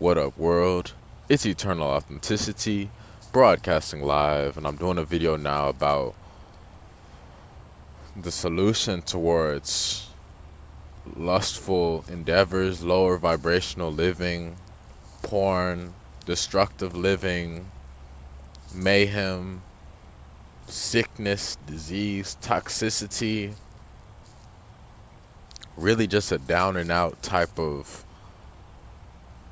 What up, world? It's Eternal Authenticity, broadcasting live, and I'm doing a video now about the solution towards lustful endeavors, lower vibrational living, porn, destructive living, mayhem, sickness, disease, toxicity, really just a down and out type of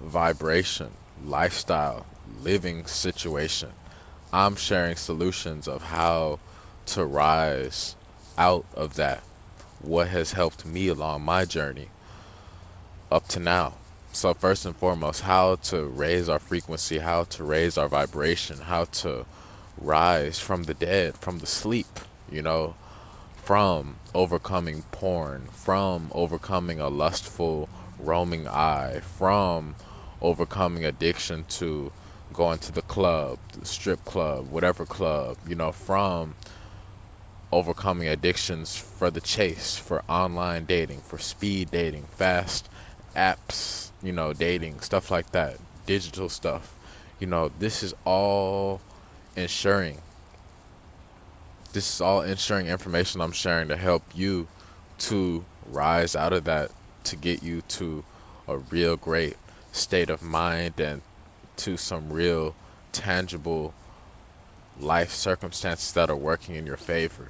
vibration, lifestyle, living situation. I'm sharing solutions of how to rise out of that. What has helped me along my journey up to now. So first and foremost, how to raise our frequency, how to raise our vibration, how to rise from the dead, from the sleep, from overcoming porn, from overcoming a lustful roaming eye, from overcoming addiction to going to the club, the strip club, whatever club, from overcoming addictions for the chase, for online dating, for speed dating, fast apps, dating, stuff like that, digital stuff. This is all ensuring. This is all ensuring information I'm sharing to help you to rise out of that, to get you to a real great state of mind and to some real tangible life circumstances that are working in your favor,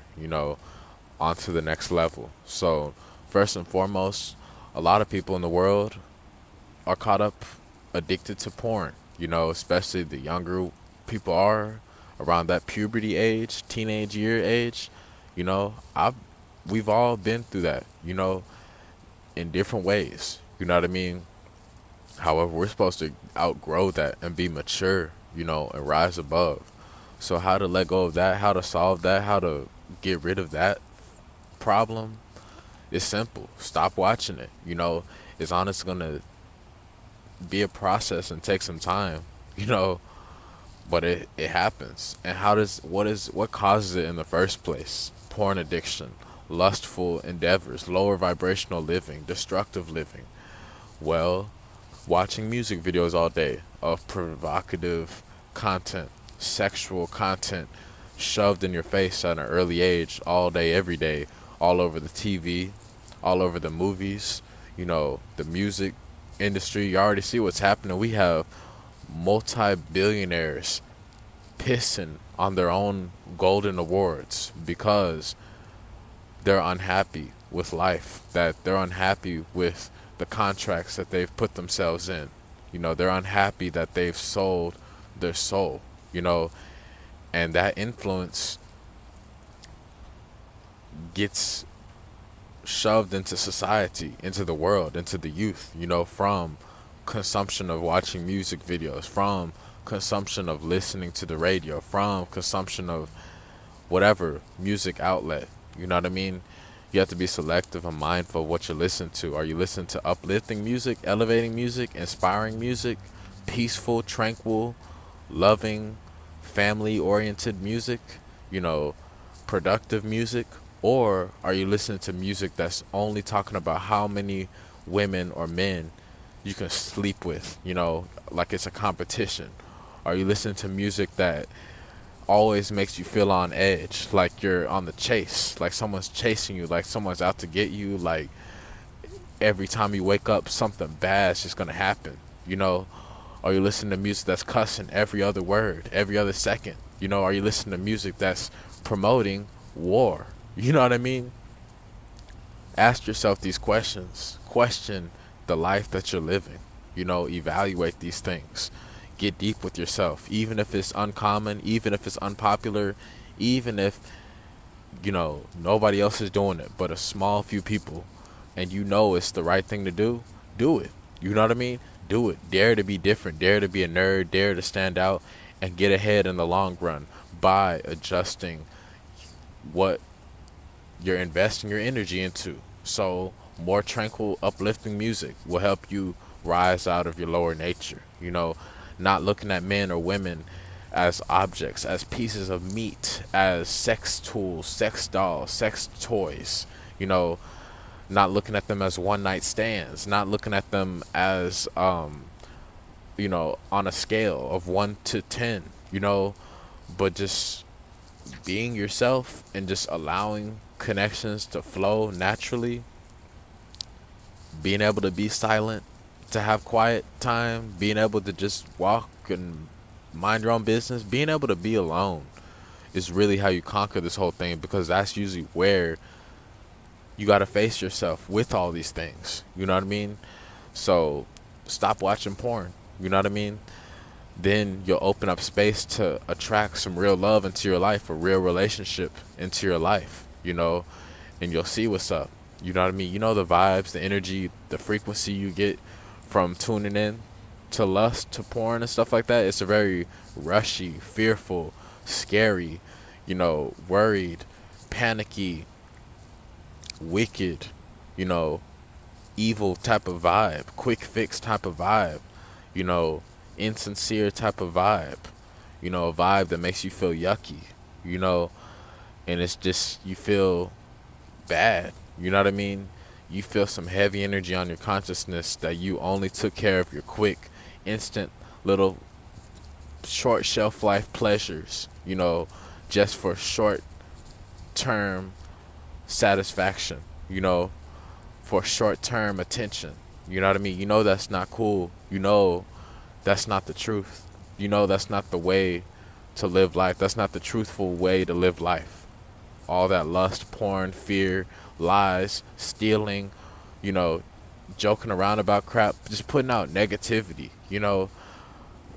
on to the next level. So, first and foremost, a lot of people in the world are caught up addicted to porn, especially the younger people are around that puberty age, teenage year age. I've we've all been through that, in different ways. You know what I mean? However, we're supposed to outgrow that and be mature, and rise above. So how to let go of that, how to solve that, how to get rid of that problem is simple. Stop watching it. It's honestly gonna be a process and take some time, but it happens. And what causes it in the first place? Porn addiction, lustful endeavors, lower vibrational living, destructive living. Well, watching music videos all day of provocative content, sexual content shoved in your face at an early age, all day, every day, all over the TV, all over the movies, the music industry. You already see what's happening. We have multi-billionaires pissing on their own golden awards because they're unhappy with life, that they're unhappy with the contracts that they've put themselves in. They're unhappy that they've sold their soul, and that influence gets shoved into society, into the world, into the youth, from consumption of watching music videos, from consumption of listening to the radio, from consumption of whatever music outlet. You know what I mean? You have to be selective and mindful of what you listen to. Are you listening to uplifting music, elevating music, inspiring music, peaceful, tranquil, loving, family-oriented music, productive music? Or are you listening to music that's only talking about how many women or men you can sleep with, like it's a competition? Are you listening to music that always makes you feel on edge, like you're on the chase, like someone's chasing you, like someone's out to get you, like every time you wake up something bad's just gonna happen? Are you listening to music that's cussing every other word, every other second? Are you listening to music that's promoting war? You know what I mean? Ask yourself these questions. Question the life that you're living. Evaluate these things. Get deep with yourself, even if it's uncommon, even if it's unpopular, even if nobody else is doing it but a small few people, and it's the right thing to do it. You know what I mean? Do it. Dare to be different, dare to be a nerd, dare to stand out and get ahead in the long run by adjusting what you're investing your energy into. So more tranquil, uplifting music will help you rise out of your lower nature. Not looking at men or women as objects, as pieces of meat, as sex tools, sex dolls, sex toys. Not looking at them as one night stands, not looking at them as on a scale of 1 to 10, but just being yourself and just allowing connections to flow naturally, being able to be silent, to have quiet time, being able to just walk and mind your own business, being able to be alone is really how you conquer this whole thing, because that's usually where you got to face yourself with all these things. You know what I mean? So stop watching porn. You know what I mean? Then you'll open up space to attract some real love into your life, a real relationship into your life, and you'll see what's up. You know what I mean? The vibes, the energy, the frequency you get from tuning in to lust, to porn and stuff like that. It's a very rushy, fearful, scary, worried, panicky, wicked, evil type of vibe, quick fix type of vibe, insincere type of vibe, a vibe that makes you feel yucky, and it's just, you feel bad, you know what I mean? You feel some heavy energy on your consciousness that you only took care of your quick, instant, little, short shelf life pleasures, just for short term satisfaction, for short term attention. You know what I mean? That's not cool. That's not the truth. That's not the way to live life. That's not the truthful way to live life. All that lust, porn, fear, lies, stealing, joking around about crap, just putting out negativity,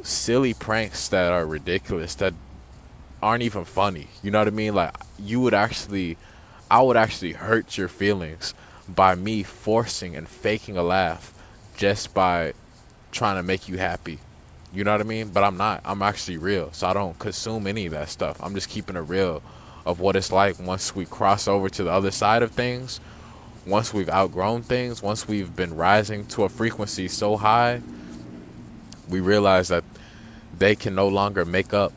silly pranks that are ridiculous, that aren't even funny. You know what I mean? Like, I would actually hurt your feelings by me forcing and faking a laugh just by trying to make you happy. You know what I mean? But I'm not. I'm actually real. So I don't consume any of that stuff. I'm just keeping it real of what it's like once we cross over to the other side of things, once we've outgrown things, once we've been rising to a frequency so high, we realize that they can no longer make up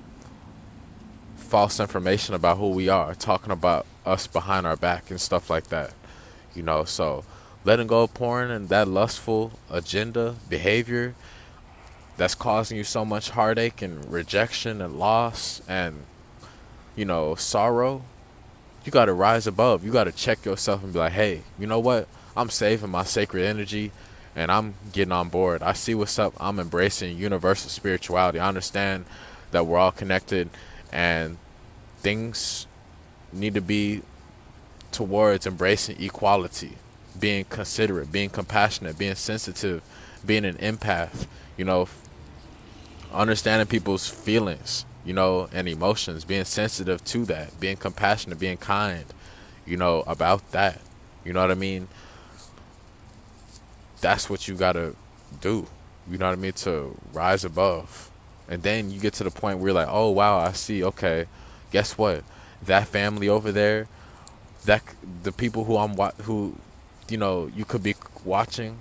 false information about who we are, talking about us behind our back and stuff like that. So letting go of porn and that lustful agenda behavior that's causing you so much heartache and rejection and loss and sorrow, you got to rise above. You got to check yourself and be like, hey, you know what? I'm saving my sacred energy and I'm getting on board. I see what's up. I'm embracing universal spirituality. I understand that we're all connected and things need to be towards embracing equality, being considerate, being compassionate, being sensitive, being an empath, understanding people's feelings, and emotions, being sensitive to that, being compassionate, being kind, about that. You know what I mean? That's what you gotta do, to rise above. And then you get to the point where you're like, oh wow, I see, okay, guess what? That family over there, that the people who you could be watching,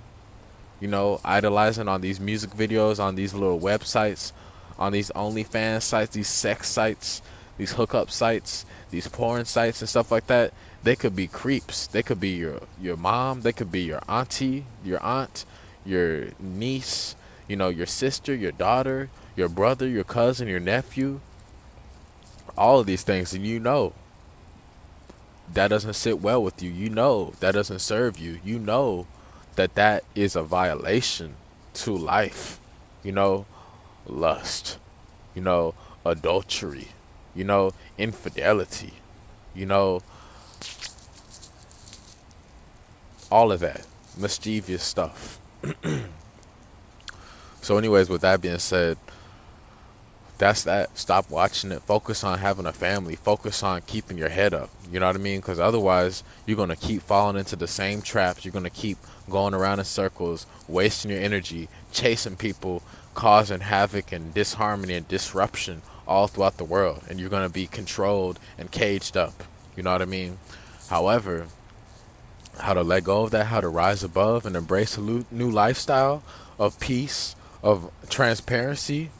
idolizing on these music videos, on these little websites, on these OnlyFans sites, these sex sites, these hookup sites, these porn sites and stuff like that. They could be creeps. They could be your mom. They could be your auntie, your aunt, your niece, your sister, your daughter, your brother, your cousin, your nephew. All of these things, and that doesn't sit well with you. That doesn't serve you. That is a violation to life. Lust, adultery, infidelity, all of that mischievous stuff. So anyways, with that being said, that's that. Stop watching it. Focus on having a family. Focus on keeping your head up. You know what I mean? Because otherwise, you're going to keep falling into the same traps. You're going to keep going around in circles, wasting your energy, chasing people, causing havoc and disharmony and disruption all throughout the world. And you're going to be controlled and caged up. You know what I mean? However, how to let go of that, how to rise above and embrace a new lifestyle of peace, of transparency,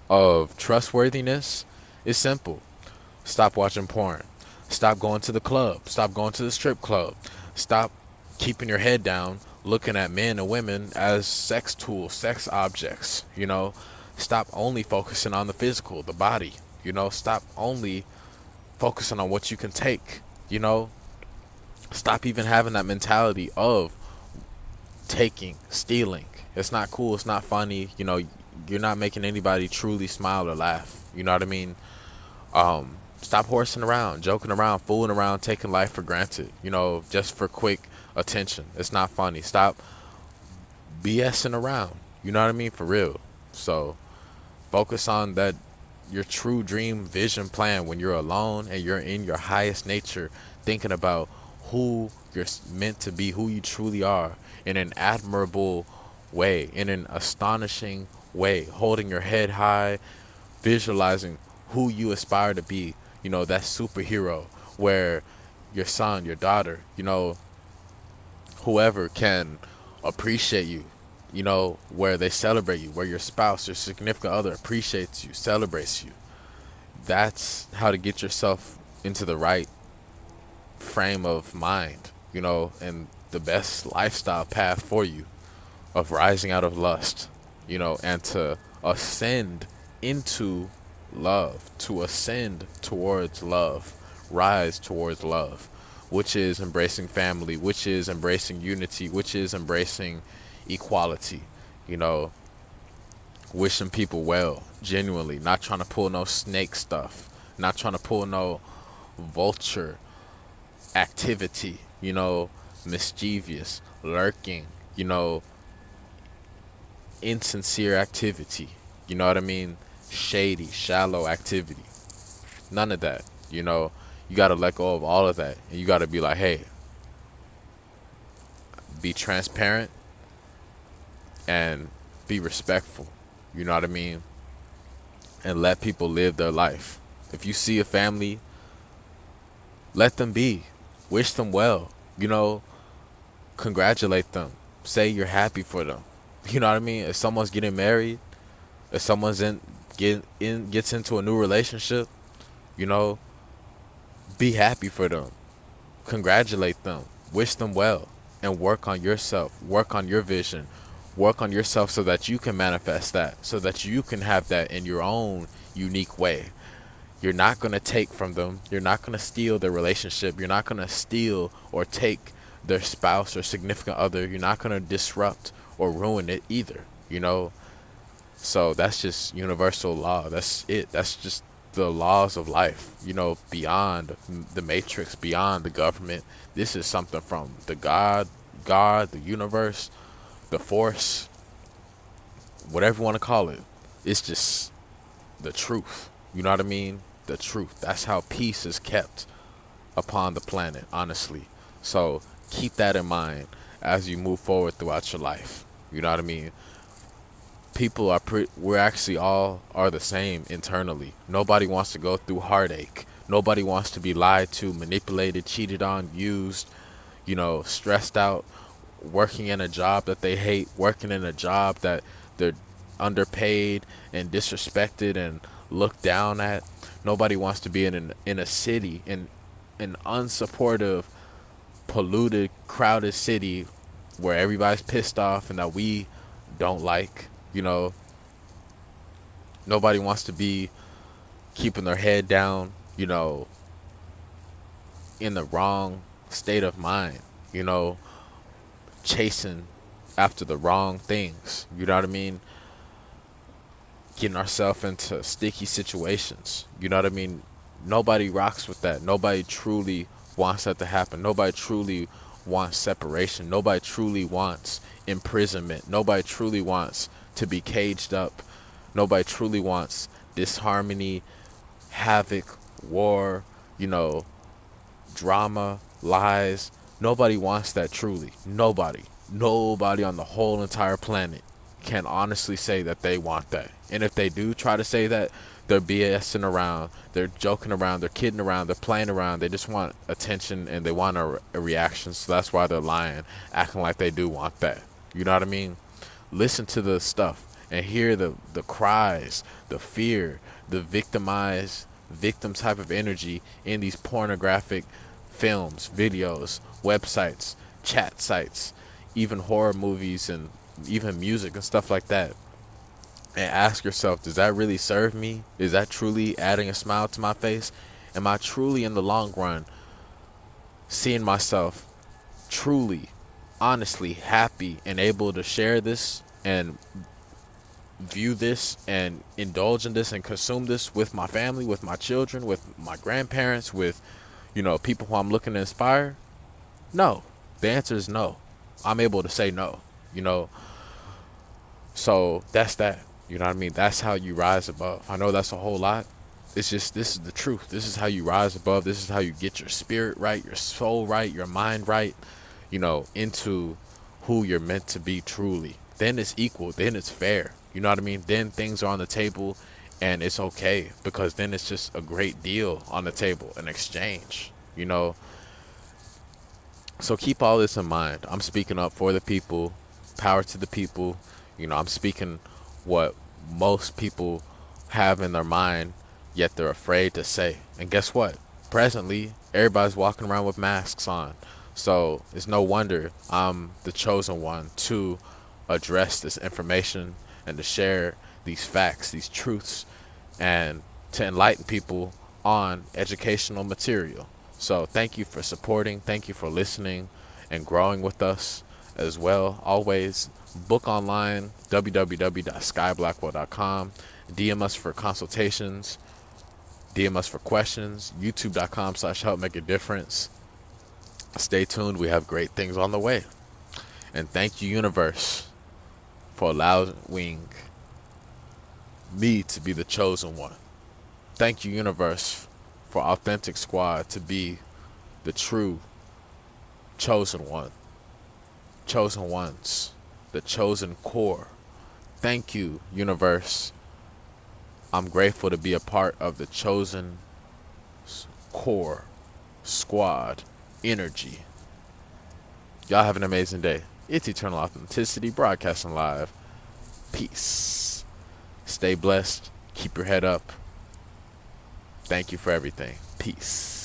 of trustworthiness is simple. Stop watching porn. Stop going to the club. Stop going to the strip club. Stop keeping your head down, looking at men and women as sex tools, sex objects, you know. Stop only focusing on the physical, the body, you know. Stop only focusing on what you can take, you know. Stop even having that mentality of taking, stealing. It's not cool, it's not funny, you know. You're not making anybody truly smile or laugh, you know what I mean? Stop horsing around, joking around, fooling around, taking life for granted, you know, just for quick attention. It's not funny. Stop BSing around, you know what I mean? For real. So focus on that, your true dream vision plan when you're alone and you're in your highest nature, thinking about who you're meant to be, who you truly are, in an admirable way, in an astonishing way, holding your head high, visualizing who you aspire to be, you know, that superhero where your son, your daughter, you know, whoever can appreciate you, you know, where they celebrate you, where your spouse, your significant other appreciates you, celebrates you. That's how to get yourself into the right frame of mind, you know, and the best lifestyle path for you of rising out of lust, you know, and to ascend into love, to ascend towards love, rise towards love, which is embracing family, which is embracing unity, which is embracing equality, you know, wishing people well, genuinely, not trying to pull no snake stuff, not trying to pull no vulture activity, you know, mischievous, lurking, you know, insincere activity, you know what I mean? Shady, shallow activity. None of that, you know. You got to let go of all of that. And you got to be like, hey, be transparent and be respectful, you know what I mean? And let people live their life. If you see a family, let them be. Wish them well, you know, congratulate them. Say you're happy for them. You know what I mean? If someone's getting married, if someone's gets into a new relationship, you know, be happy for them. Congratulate them. Wish them well. And work on yourself. Work on your vision. Work on yourself so that you can manifest that. So that you can have that in your own unique way. You're not going to take from them. You're not going to steal their relationship. You're not going to steal or take their spouse or significant other. You're not going to disrupt or ruin it either, you know. So that's just universal law. That's it. That's just the laws of life, you know, beyond the matrix, beyond the government. This is something from the God, the universe, the force, whatever you want to call it. It's just the truth. You know what I mean? The truth. That's how peace is kept upon the planet, honestly. So keep that in mind as you move forward throughout your life. You know what I mean? People are we're actually all are the same internally. Nobody wants to go through heartache. Nobody wants to be lied to, manipulated, cheated on, used, you know, stressed out, working in a job that they hate, working in a job that they're underpaid and disrespected and looked down at. Nobody wants to be in a city, in an unsupportive, polluted, crowded city where everybody's pissed off and that we don't like, you know. Nobody wants to be keeping their head down, you know, in the wrong state of mind, you know, chasing after the wrong things, you know what I mean? Getting ourselves into sticky situations, you know what I mean? Nobody rocks with that. Nobody truly wants that to happen. Nobody truly wants separation. Nobody truly wants imprisonment. Nobody truly wants to be caged up. Nobody truly wants disharmony, havoc, war, you know, drama, lies. Nobody wants that truly. Nobody. Nobody on the whole entire planet can honestly say that they want that. And if they do try to say that, they're BSing around, they're joking around, they're kidding around, they're playing around. They just want attention and they want a reaction. So that's why they're lying, acting like they do want that. You know what I mean? Listen to the stuff and hear the cries, the fear, the victim type of energy in these pornographic films, videos, websites, chat sites, even horror movies and even music and stuff like that, and ask yourself, does that really serve me? Is that truly adding a smile to my face? Am I truly in the long run seeing myself truly, honestly happy and able to share this and view this and indulge in this and consume this with my family, with my children, with my grandparents, with, people who I'm looking to inspire? No. The answer is no. I'm able to say no, you know. So that's that. You know what I mean? That's how you rise above. I know that's a whole lot. It's just, this is the truth. This is how you rise above. This is how you get your spirit right, your soul right, your mind right, into who you're meant to be truly. Then it's equal. Then it's fair. You know what I mean? Then things are on the table and it's okay, because then it's just a great deal on the table, an exchange, you know? So keep all this in mind. I'm speaking up for the people, power to the people. I'm speaking what most people have in their mind, yet they're afraid to say. And guess what? Presently, everybody's walking around with masks on. So it's no wonder I'm the chosen one to address this information and to share these facts, these truths, and to enlighten people on educational material. So thank you for supporting. Thank you for listening and growing with us as well. Always book online, www.skyblackwell.com. DM us for consultations. DM us for questions. YouTube.com/help make a difference. Stay tuned. We have great things on the way. And thank you, universe, for allowing me to be the chosen one. Thank you, universe, for Authentic Squad to be the true chosen one. Chosen ones. The chosen core. Thank you, universe. I'm grateful to be a part of the chosen core squad energy. Y'all have an amazing day. It's Eternal Authenticity, broadcasting live. Peace. Stay blessed. Keep your head up. Thank you for everything. Peace.